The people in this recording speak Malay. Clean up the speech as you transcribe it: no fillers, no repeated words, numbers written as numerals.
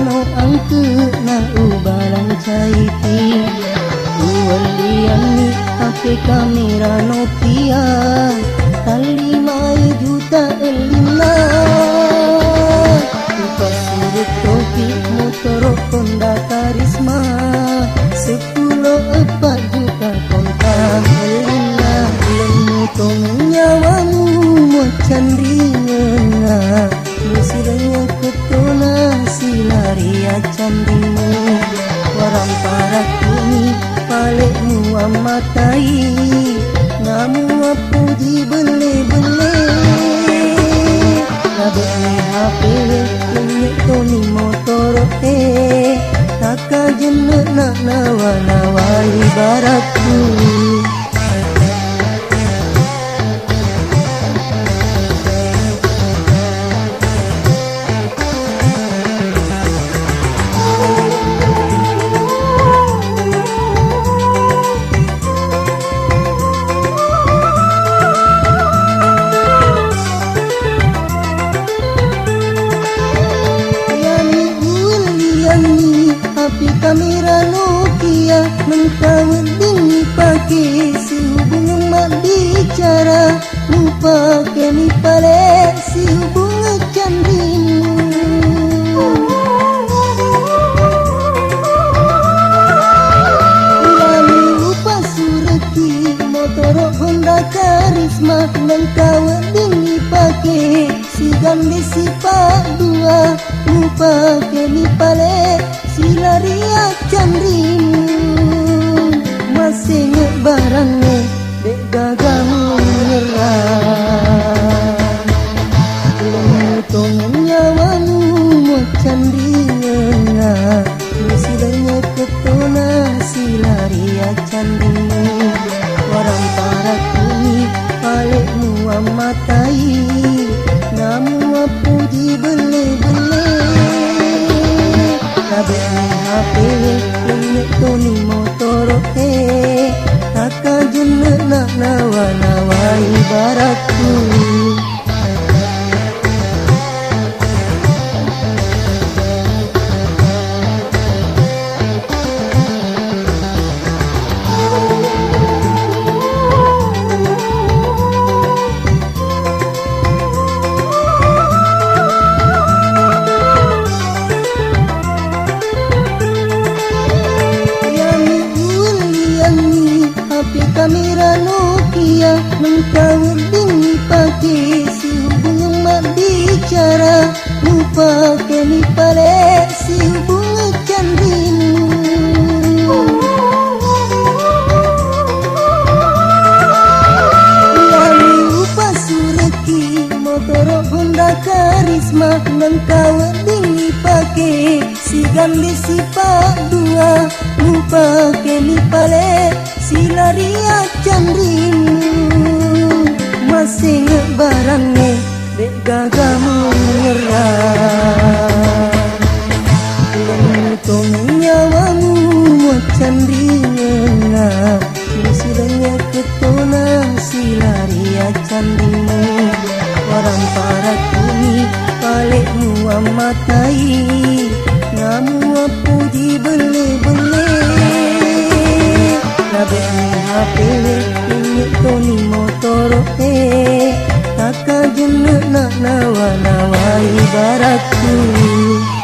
no angke na ubalang caiti uwaliani pakai kamera Nokia Rp5 juta Lepas suruh topi motor Honda Karisma 10-4 juta kontak Elina lemu tong nyawamu mocan ringena Musirnya ketona silaria candimu Warang para kini palekmu amatai Namu puji bele-bele Labek HP Kunyek toni motor Taka jenek nak nawa-nawa ibaratku Api kamera Nokia Mentawet dini pakai sehubungan mak bicara Lupa kemi pale sehubungan candimu Lalu lupa sureki motor Honda Karisma Mentawet dini pakai si gandhi si pak dua Lupa kemi pale silaria candimu masih ngebarangnya dek gagamu nyerah Lengutong nyawamu mau candinya misilnya ketona silaria candimu Orang para kini palekmu amatai namu puji bele-bele Labek HP Kunyek toni motor Taka jenek nak nawa-nawa ibaratku kamera Nokia Mentawet dini pakai sehubungan mak bicara Lupa kemi pale sehubungan candimu Lalu lupa sureki motor Honda Karisma Mentawet dini pakai si gandhi si pak dua Lupa kemi pale silaria candimu masih ngebarangnya dek gagamu nyerah Lengutong nyawamu mau candinya misilnya ketona silaria candimu Orang para kini palekmu amatai namu puji bele-bele Labek HP Kunyek toni motor Taka jenek nak nawa-nawa ibaratku